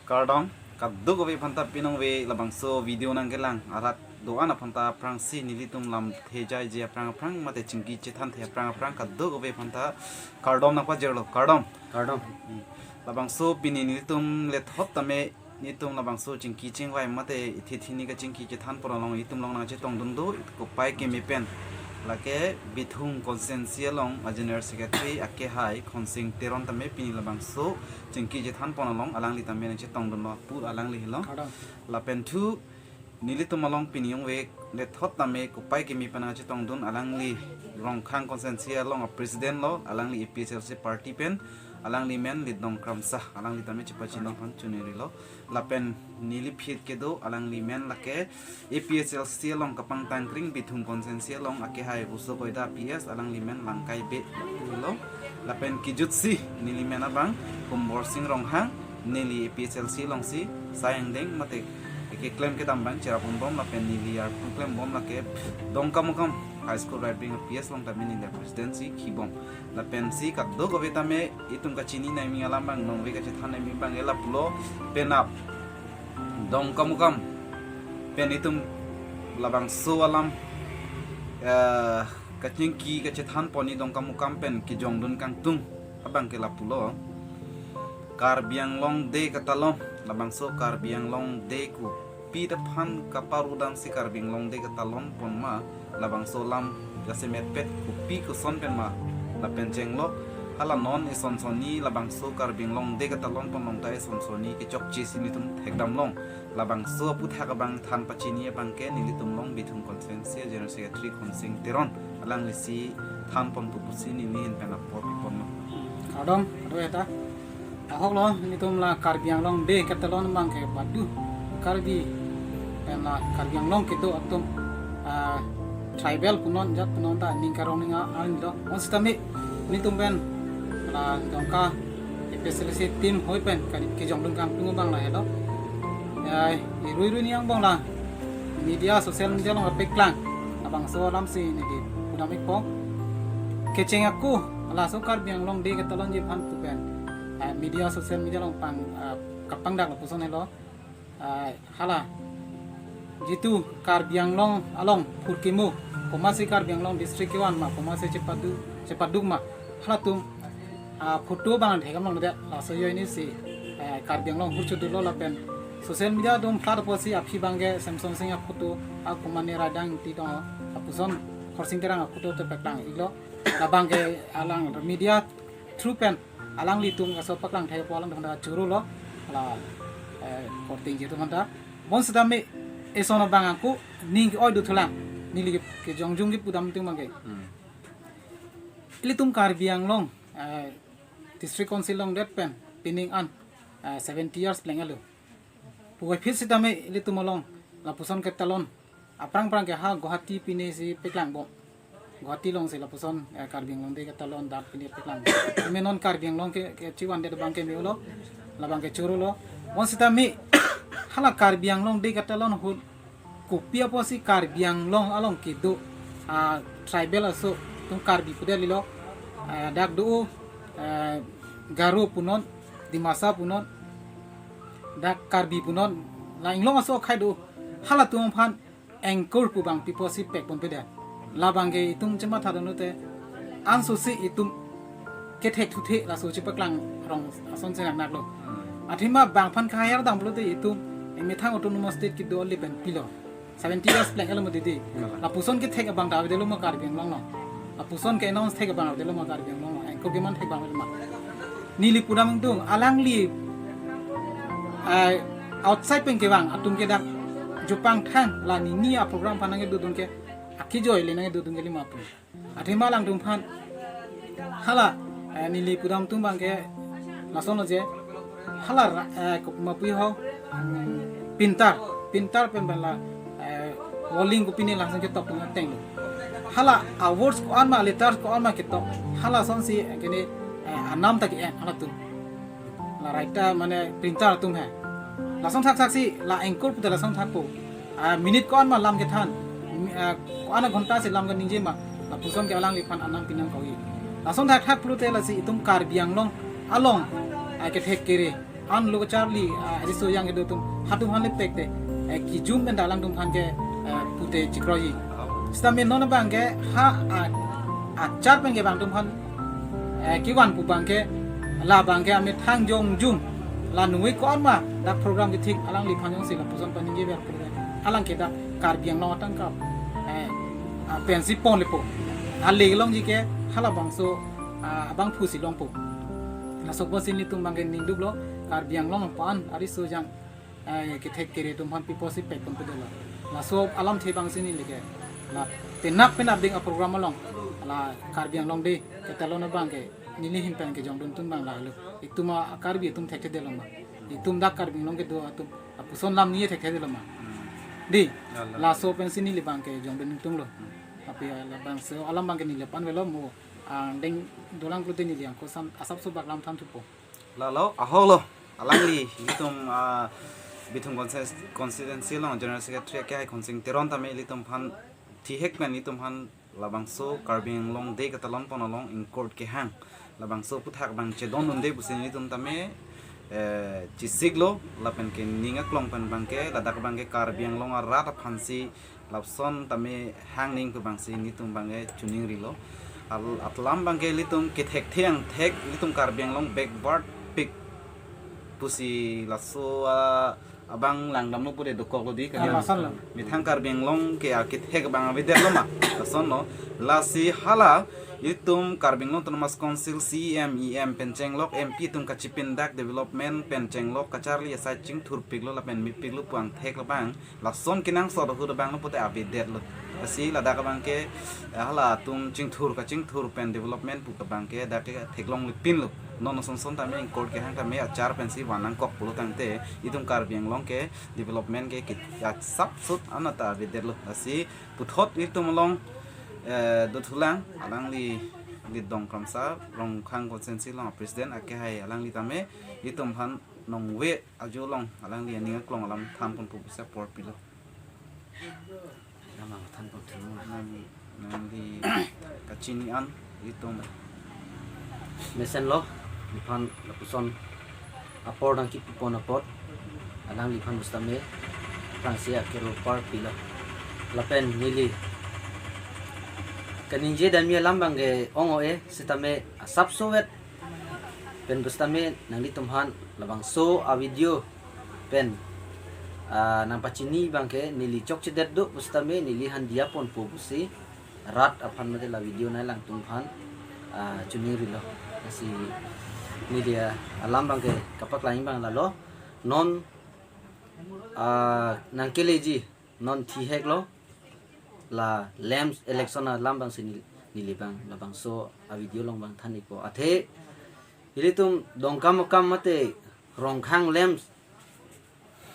Kardong kaddo go be phanta pinong we labang so video nang gelang arat doan a phanta prang si nilitum lam thejai je prang mate chingki che than the prang kaddo go be phanta kardom na pa jerlo kardom labang so pini nilitum le thot tame nitum labang so chingki chingwai mate thithini ka chingki che than poralong itum long na che tong dun do ko pai ke mi pen lake bithung consensual long general secretary ake hai khonsing teron tame pini labang so chingki je than ponalong alang li tame che tong dun no pur alang li hilong la pen thu nili tumalong pini yong we le thot tame ko pai ke mi pana che tong dun alang li rong khang consensual long president lo alang li APSLC party pen alang li men li dong kram sa alang li tame che pachin long chuneri lo la pen nili phit ke do alang li men lake APSLC long kapang tangkring bithung consensual long ake hai uso koida PS alang li men langkai be lo la pen kijutsi nili men abang kumbor sing rong hang nili APSLC long si sayang deng mate ke claim ke tambang cerapun bom la pen nili ar claim bom la ke dong kamukam high school right bring PS long tamin in the presidency kibom la pen si kat do go betame itum ka chini nai mi alam bang nong we ka chethan nai mi bang ela pulo pen up dong kamukam pen itum labang so alam kachingki ka chethan poni dong kamukam pen ki jong dun kang tung abang ke la pulo kar biang long de katalong labang so kar biang long de ku pi da phan kaparudang si kar biang long de katalon pon ma labang so lam jase met pet ku pi ku son pen ma la pen cheng lo hala non e son soni labang so kar biang long de katalon pon long tai son soni ke chok chi si ni tum thekdam long labang so pu tha ka bang than pachini bang ke ni tum long bithum conference general secretary khonsing teron alang li si than pon pu si ni ni pen a por pi pon ma Kadom, aduh eta. Ahok lo, ini tuh lah karbiang long de ketelon bang ke padu karbi, karena karbiang long gitu atum tribal punon jat punon ta ningkarong ninga alin lo. Once tami ini tuh ben lah dongka spesialisi tim hoi pen kali kejong dengkang tunggu bang lah hello. Ya, iru ni yang bang lah. Media sosial media long peklang, abang so lam si ini di udah mikpo. Keceng aku lah so karbiang long de ketelon je pan tu pen. Media sosial media long pang kapang dak puson hello hala jitu karbiang long along purkimu komasi karbiang long district kewan ma komasi cepadu ma hala tum photo bang thegam long de la so yo ini si karbiang long hurchu du lo la pen sosial media dum far posi aphi bangge samsung sing photo akumane radang ti dong puson khorsing terang photo te peklang ilo la bangge alang media through pen alang litung kaso paklang thai polang dong da churu lo la korting jitu manta bon sedame esono bang aku ning oi du thulang nili ke jongjung gi pudam ting mangai ilitung karbiang long district council long det pen pining an 70 years plengalu puai phit sedame ilitung long la puson ke talon aprang ke ha guwahati pine si peklang bo Guwahati long sila puson karbiang long de katalon dar pinir peklang menon karbiang long ke ciwan de bangke mi ulo la bangke churu lo on sita mi hala karbiang long de katalon hul kupia posi karbiang long along kidu tribal aso tung karbi puder lilo dak du garu punon dimasa punon dak karbi punon la inglong aso khaidu hala tung phan angkor pu bang piposi pek pon peder labangge itum cema thadanu te ansusi itum kethek thuthe la so chipaklang rong ason senang naklo athima bang phan khayar dam blote itum emithang autonomous state ki do liben pilo 70 years plan elo modi la puson ki thek bang dawe delo ma karbiang long no la puson ke announce thek bang delo ma karbiang long no engko ge man thek bang ma nili pudam tung alang li outside pen ke bang atum ke dak jupang than la ni nia program panange du dun ke aki joy le nang du dung geli mapu athima lang dung phan hala nili pudam tung bang ke lason je hala ko mapu ho pintar pen bala walling ko pini langsung ke top ng teng hala awards ko an ma letters ko an ma ke top hala son si kene anam tak hala tu la raita mane printer tum hai lason thak si la anchor pu lason thak po minute ko an ma lam ke than ko ana ghonta se lam ga ninje ma la puson ke alang li phan anam pinang ko yi lason thak plute la si itum karbiang long along ke thek kere an lo charli riso yang edo tum hatum han lepek te ki jum ben dalang tum han ke pute chikroyi stamin non bang ke ha a char ben ke bang tum han ki wan pu bang ke la bang ke amit hang jong jum la nui ko ma da program ke thik alang li phanjong sila puson paning ge ber pro alang ke da kar biang no tang ka pensi pon lepo ali long ji ke hala bang so abang phusi long po la sok bosin ni tum bang ke ning dublo kar biang long pan ari so jang ke thek kere tum han pipo si pek pon pedala la so alam the bang sini leke la tenak penap ding a program long la kar biang long de ke talon bang ke nili him pen ke jong dun tum bang la lo ituma kar bi tum thek de long ma itum dak kar biang long ke do atum apuson lam ni thek de long ma di la so pen sini li bang ke jong dun tum lo tapi la bang so alam bang ke ni le pan velo mo deng dolang klute ni liang ko sam asap so bak lam tham tu po la lo aholo alang li litum bitum constituency long general secretary ke hai khonsing teron tame litum phan thi hek man litum han labang so karbing long de ka talon pon long in court ke hang labang so puthak bang che don don de busin litum tame chisiglo lapen ke ninga klong pan bang ke ladak bang ke karbing long rat phansi lapson tame hang ning ku bang si litum bang ke chuning rilo atlam bang ke litum ke thek thiang thek litum karbing long backward pick pusi laso abang langdam no pure dokok lodi ka mi thangkar benglong ke akit hek bang abider loma son no lasi hala itum karbinglong tonomas council cmem pencenglok mp tum kachipin dak development pencenglok kacharli asai ching thur piglo la pen mi piglo puang thek la bang la son kinang so hu bang no pute abider lo asi la dak bang ke hala tum ching thur pen development pu ka bang ke dak ke theklong lipin lo non son tame court ke hang tame achar pensi wanang kok pulu tangte itum karbing long ke development ke yak sap sut anata bider lo asi puthot itum long dotulang alang li dong kamsa rong khang konsensi long president ake hai alang li tame itum han nong we aju long alang li ninga klong alam tham pun pu bisa por pilo namang than pun thung nang li kachini an itum mesen lo lipan lapuson apor dang ki pon apor alang lipan bustame Francia kero par pila lapen nili kaninje damia lambang ge ongo sitame asap sowet pen bustame nang litumhan labang so a video pen nang pachini bangke nili chok chedet do bustame nili han dia pon pu busi rat aphan mate la video na lang tumhan chuni rilo si media alam bangke kapak lain bang lalo non nang keleji non thi hek lo la lamps election alam bang sini nili bang labang so a video long bang thani ko athe ilitum dongkam kam mate rongkhang lamps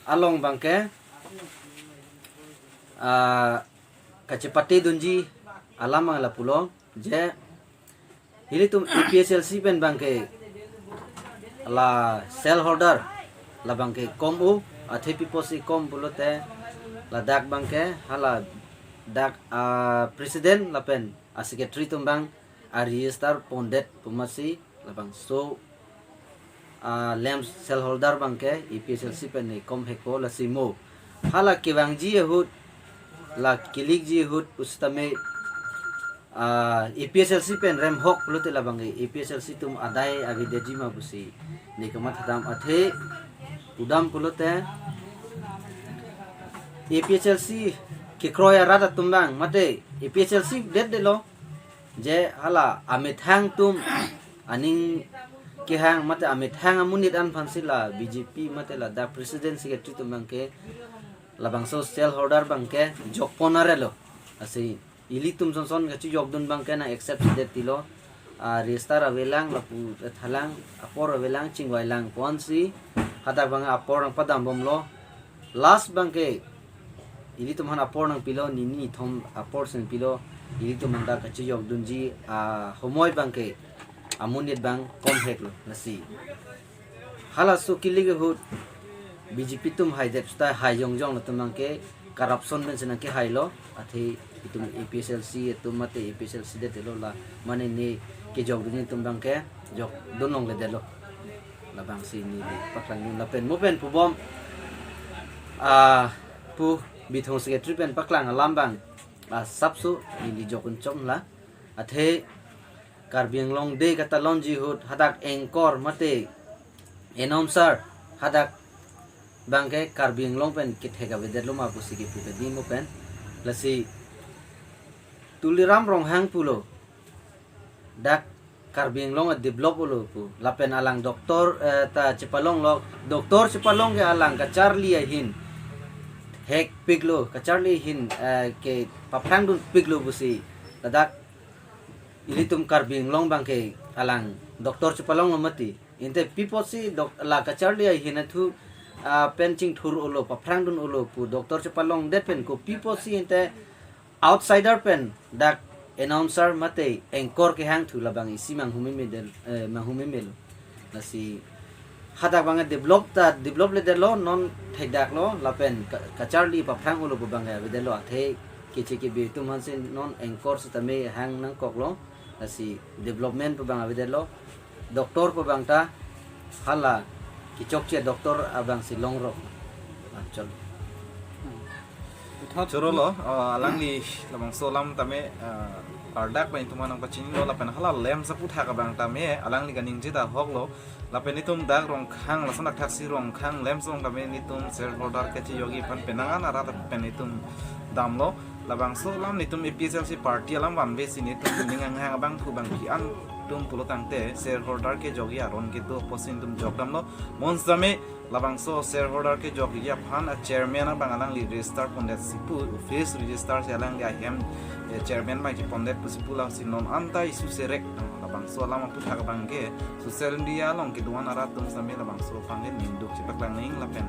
along bangke kacepati dunji alam la pulo je ilitum EPSLC pen bangke la cell holder la bangke komu athe piposi kom bulote la dak bangke hala dak president la pen a secretary tumbang a register pondet pumasi la bang so lamps cell holder bangke EPSLC pen ni kom heko la simo hala kiwangji hut la kilik ji hut ustame EPSLC pen rem hok pulote la bangke EPSLC tum adai avideji ma busi ni kamat hadam athe udam pulote EPSLC ke kroya rada tumbang mate EPSLC det de lo je hala amit hang tum aning ke hang mate amit hang amunit an phansila BJP mate la da president secretary tumbang ke labang social holder bangke jokponare lo asi ili tum son gachi jogdun bangke na accept det tilo register avelang lapu thalang apor avelang chingwailang ponsi hata bang apor ang padam bomlo last bangke ili tum han apor nang pilo nini thom apor sen pilo ili tum manda gachi jogdun ji homoi bangke amunit bang kom heklo nasi hala su kilige hut BJP tum haidep sta haijong jong tum bangke corruption ben sen ke hailo athi itum EPSLC itum mate EPSLC de telo la mane ni ke jog dun tum bangke jog dunong le delo labang sini di paklang yun lapen mo pen pubom pu bithong secretary pen paklang alambang sabsu ni jokun chom la athe Karbiang Long de kata lonji hut hadak engkor mate announcer hadak bangke Karbiang Long pen kithega beder lo ma pusi ki pu di mo pen lasi tuliram rong hang pulo dak Karbiang Long develop ulo pu lapen alang doktor ta cepalong lo doktor cepalong ke alang ka Charlie hin hek piglo ka Charlie hin ke paprang dun piglo busi dadak ilitum Karbiang Long bangke alang doktor cepalong mati inte piposi dok la ka Charlie hin thu penching thur ulo paprang dun ulo pu doktor cepalong det pen ko piposi inte outsider pen dak announcer mate engkor ke hang thu labang isi manghumi melo nasi hadak bang develop le delo non thaidak lo lapen ka Charlie pa phang ulo bang ya delo athe kiche ke bi tu man sin non engkor su tame hang nang kok lo nasi development pa bang delo doktor pa bang ta hala ki chokche doktor abang si longrok chol Choro lo alang ni labang solam tame ardak bain tumanang pacini lo lapen hala lem sa putha ka bang tame alang ni ganing jita hok lo lapen nitum dag rong khang la sanak taksi rong khang lem song tame nitum shareholder ke chi yogi pan penangan ara ta pen nitum dam lo labang solam nitum EPSLC party alam wan be sini tum ningang hang abang thu bang ki an tum pulo tangte shareholder ke jogi aron ke do posin tum jogdam lo mons tame labang so shareholder ke jogi ya phan a chairman abang alang li register pondet sipu office register se alang ya hem chairman ba ki pondet pusipu la sinon anta isu serek labang so lama putha ka bangke social media long ki duan ara tum same labang so pangen ninduk ci paklang ning lapen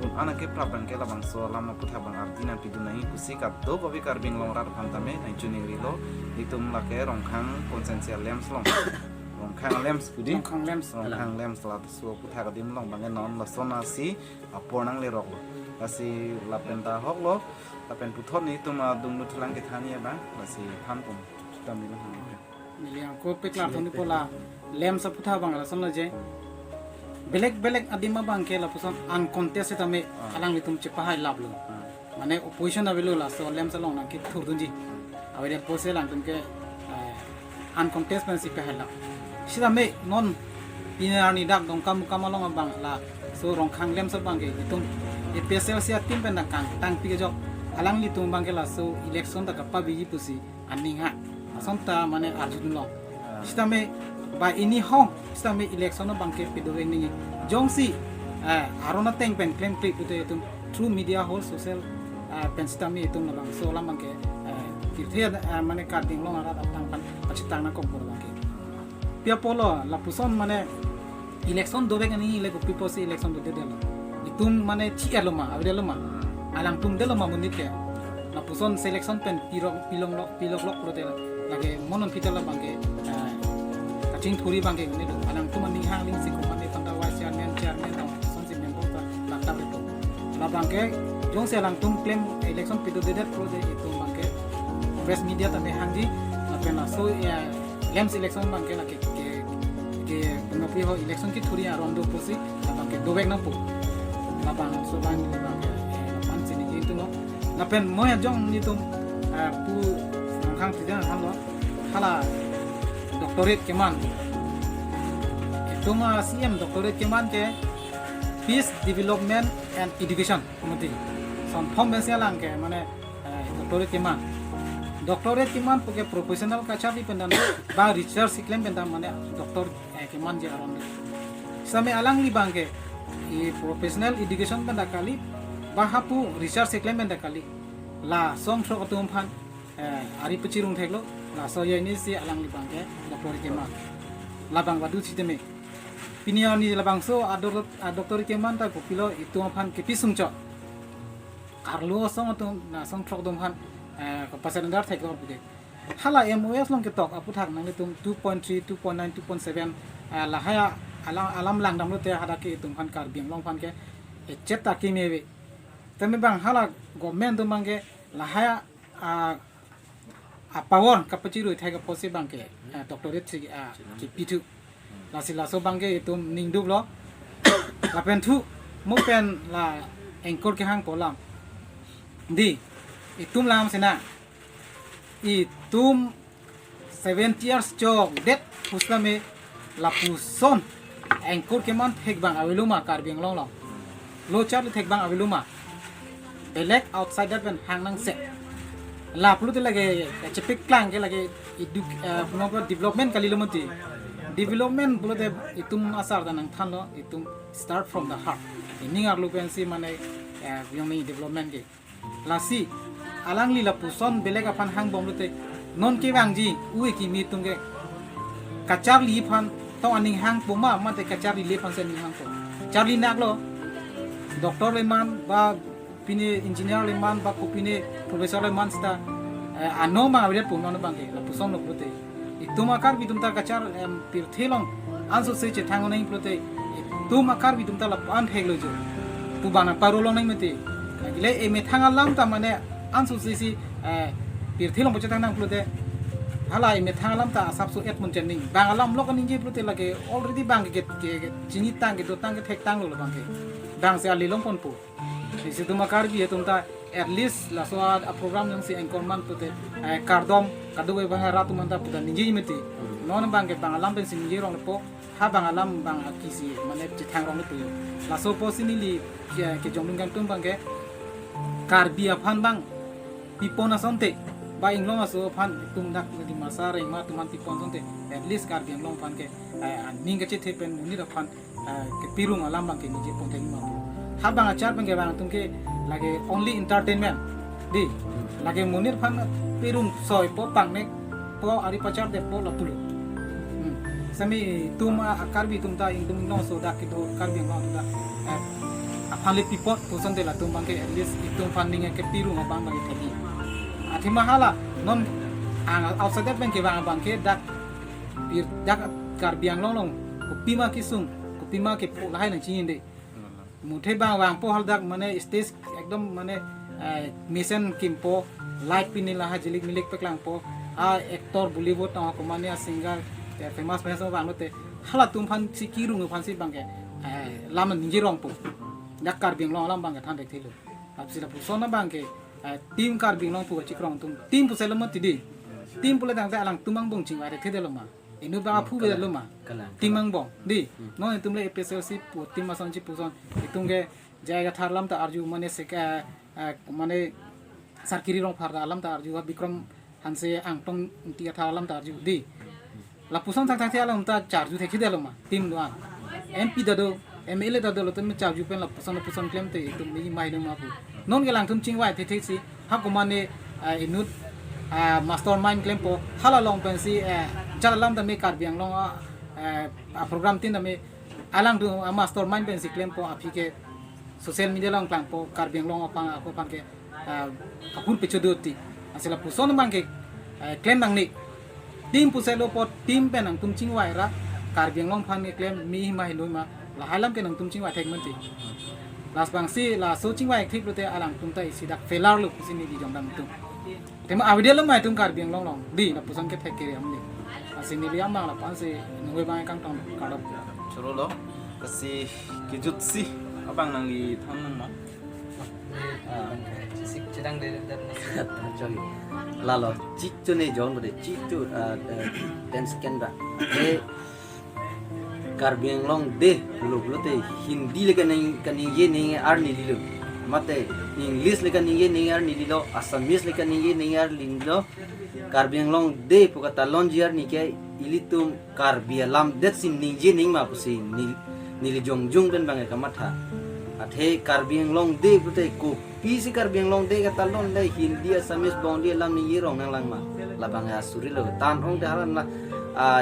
un ana ke prabang ke labang so lama putha bang artina pidunai kusi ka do gobi Karbiang Long rat phantame nai chuning rilo itum la ke rongkhang consensual lems long rongkhang lems pudi rongkhang lems la so putha ka dim long bangen non la sona si apornang le rok asi lapen ta hok lo lapen puthon ni tuma dung nu thulang ke thani ba asi phan pum tamni la hang Miliang ko peklar thoni pola lem sa putha bang la samna je belek adima bang ke la puson an contest tame alang litum che pahai lablo mane opposition avelo la so lem sa long na ki thur dunji awede pose lang tum ke an contest ban si pahai la sida me non pinani dak dong kam long bang la so rong khang lem sa bang ke litum e pesel sia tim pen na kang tang pi ke jok alang litum bang ke la so election ta kappa biji pusi aning ha asonta mane arjun lo sitame ba ini hong sitame election no bangke pido ni jongsi arona teng pen claim clip itu itu through media whole social pen sitame itu na bang so lam bangke kirthia mane Karbiang Long ara tang pan pachitang na kom por bangke pia polo la puson mane election do bek ni le ko pipo si election do de lo itum mane chi eloma avde loma alang tum de loma munit ke la puson selection pen pilong lok pro de lagi monon kita lah bangke kacing thuri bangke ni do alang tu maning hang ling sik kumane tanda wa chairman no sonsi member ta lakta beto la bangke jong se alang tum claim election pido de pro de itu bangke press media ta me hang di la pena so lem election bangke la ke pengopi ho election ki thuri arondo posi la bangke do bek na pu la bang so bang ni bangke pan sini itu no la pen mo ya jong ni tum pu khang tidak halo hala doktorat keman itu mah CM doktorat keman ke peace development and education kemudian son form besi alang ke mana doktorat keman punya profesional kaca di pendan ba research iklim pendan mana doktor keman je aron sampai alang li bangke professional education pendan kali bahapu research iklim pendan kali la song sok atum pan ari pecirung theklo la so ye ni si alang libang ke doktor keman labang badu sisteme pinion ni labang so doktor keman ta kopilo itu aphan ke pisung cho karlo song atum na song thok dom han ko pasendar theklo bude hala MOS long ke tok apu thak nang tum 2.3 2.9 2.7 la haya alam lang dam lo te hada ke tum han Karbiang Long phan ke cheta ki mebe teme bang hala government dum bang ke la haya pawon kapaciru thai ka posi bangke doctorate ki pitu la sila so bangke itu ningdub lo la pen thu mo pen la engkor ke hang polam di itum lam sena itum 70 years jog det puslame la puson engkor ke man thek bang awiluma Karbi Anglong long lo chat thek bang awiluma belek outside that pen hang nang se la pulu lage chepik klang ke lage iduk development kali lumati development pulu te itum asar danang thanlo itum start from the heart ini ngar lu pensi mane yang ni development ke lasi alang li la puson belek apan hang bom lu te non ke bang ji ui ki mi tung ke kachar li phan to aning hang puma ma te kachar li phan se ni hang ko charli nak lo doktor le man ba pine engineer le man ba ko pine professor le man sta ano ma awet pun non bang ke la puson lo pute itum akar bi tum ta kachar pir thelong anso se che thang nai pute tum akar bi tum ta la pan thek lo jo tu bana parolong nai mete le e me thang alam ta mane anso se si pir thelong poche thang nang pute hala e me thang alam ta asap so et mun chen ning bang alam lo kan ning je pute la ke already bang ke chini tang ke do tang ke thek tang lo bang ke bang se ali long pon pu isi tu makar bi tum ta at least la so a program yang si engkor man pute kardom kadu e bang ratu man ta puta ninji meti non bang ke bang alam pen sin ji rong po ha bang alam bang akisi mane chi thang rong tu la so po sini li ke jong kan tum bang ke Karbi aphan bang pipona sonte ba inglong aso phan tum dak di masa re ma tuman pipon sonte at least Karbi Anglong phan ke ning ke che pen muni da phan ke pirung alam bang ke ninji pon theng ma po ha bang achar bang ke bang tum ke lage only entertainment di lage munir phan pirung soi po pang nek po ari pachar de po lapulu sami tum Karbi tum ta ing tum no so dak ke do Karbi Anglong da aphan le pipot puson de la tum bang ke at least itum funding ke pirung bang bang ke ati mahala non outside that bang ke bang ke dak pir dak Karbi Anglong long ko pima kisung ko pima ke po lai nang chin de Muthe बांग वांग पो हल दक माने स्टेज एकदम माने मिशन किम्पो लाइट पिने लाहा जिलिक मिलिक पेकलांग पो एक्टर बॉलीवुड ता को माने सिंगर फेमस फेमस बांग लते हाला तुम फान सि किरुंग फान सि बांगे लाम निजे रंग पो दक Karbi Anglong लाम बांगे थान देखथिलो अब सिला पुसोना बांगे टीम Karbi Anglong पो चिक्रंग तुम टीम पुसेल मत तिदि टीम पुले दांग आलांग तुमंग बंग चिंग वारे थेदेलो मा inu ba phu be lo ma timang bong di no tumle episode si pu timma son chi pu son itunge jaiga tharlam ta arju mane se ka mane sarkiri rong phar alam ta arju bikram hanse angtong ti tharlam ta arju di la puson thang thang alam ta charju thekhi delo ma tim do mp dado mla dado lo tum charju pen la puson claim te tum mi mai no ma pu non gelang tum chingwai the the si ha ko mane inu mastermind claim po hala long pen si jalam da me Karbi Anglong a program tin da me alang du mastermind pen si claim po api ke social media long klang po Karbi Anglong apang ako pang ke akun pe chodoti asila puson bang ke claim nang ni tim puselo po tim pen ang tum chingwai ra Karbi Anglong phan ke claim mi mai loi ma la halam ke nang tum chingwai thek man ti las bang si la so chingwai thik lu te alang tum tai si dak felar lu sini di jong dam tum tema awide lo mai tum Karbi Anglong long di na puson ke thek ke amni sini liam bang la pan se nungwe bang kang tong kadap choro lo kasi kijut si abang nang li thang nang ma sik chedang de choi lalo chik tu ne jon de chik tu 10 second ba e Karbi Anglong de lo te hindi le kan ye ni ar ni lilo mate english le kan ye ni ar ni lilo assamese le kan ye ni ar lilo Karbi Anglong de pukata lonjiar ni ke ilitum Karbi alam det sin ninje ning ma pusi nili jongjung ben bangai kamatha athe Karbi Anglong de pute ko pisi Karbi Anglong de kata lon dai hindi assamese bondi alam ni yirong nang lang ma labang asuri lo tan ong daran la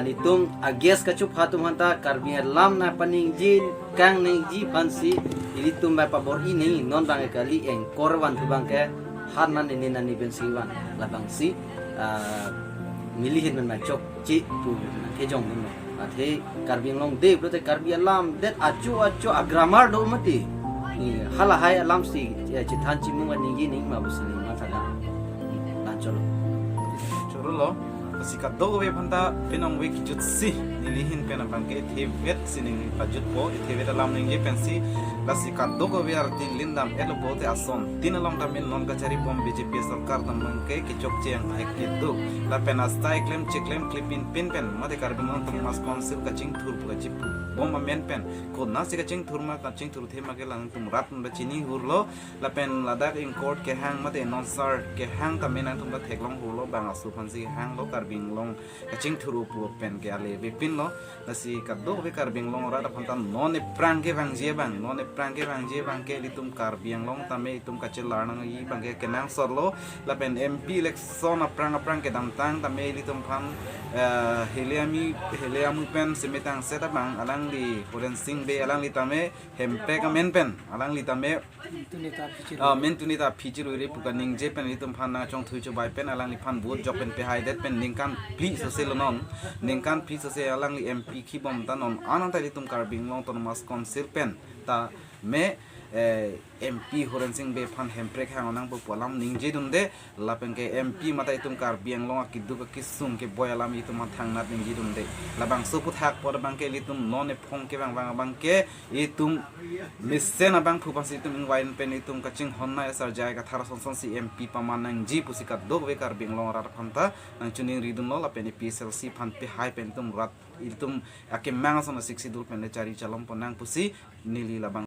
nitum ages ka chup hatum hanta Karbi alam na paning jin kang ning ji pansi ilitum ba pabor ini non bangai kali eng korwan tu bangke hanan ni nani ben siwan labang si milihin man chok chi pu ke jong mun athe Karbi Anglong de prote Karbi alam det achu agramar do mati ni hala hai alam si chi than chi mun ni ning ma busini ma thala la cholo choro lo sikat do we phanta pinong we kijut si nilihin pen abang ke thevet sining pajut po thevet alam ning je pensi la sikat do we arti lindam elo bo te ason tinalong tamin non kachari pom BJP sarkar namang ke kichok cheng ek du la pen astai claim clipin pin pen mate karbin non tum mas konsil kaching thur bu kachip bom amen pen ko na si kaching thur ma kaching thur thema ke lang tum rat ba chini hurlo la pen ladak in court ke hang mate non sar ke hang tamin ang tum la theklong hurlo bang asu phansi hang lo karbing long kaching thuru pu pen ke ale bipin lo nasi kaddo be karbing long ra da phantan non e prang ke bang je bang ke litum karbing long tame itum kachil larnang i bang ke kenang sorlo la pen MP election aprang ke dam tang tame litum phan heliamu pen semetang seta bang alang di forensing be alang li tame hempe ka men pen alang li tame tunita pichir men tunita phijir ure pukaning je pen litum phan na chong thui chu bai pen alang li phan bot job pen pe hai det pen ningkan pli sosial non ningkan pli sosial alang li MP ki bom tanon anan tai litum karbing long ton mas konsil pen ta me MP horensing be phan hemprek hang onang bu polam ningje dunde lapen ke MP mata itum karbiang long akidu ka kisum ke boyalam itum thang nat ningji dunde labang suput hak pod bang ke litum non e phong ke bang ke itum misen abang phupas itum ingwain pen itum kaching honna esar jai ka thara son si MP pamanang ji pusikat dog be karbing long rar phanta nang chuning ridun lo lapen PSLC phan pe hai pen tum rat itum akem mangason 60 dul pen le chari chalom ponang pusi nili labang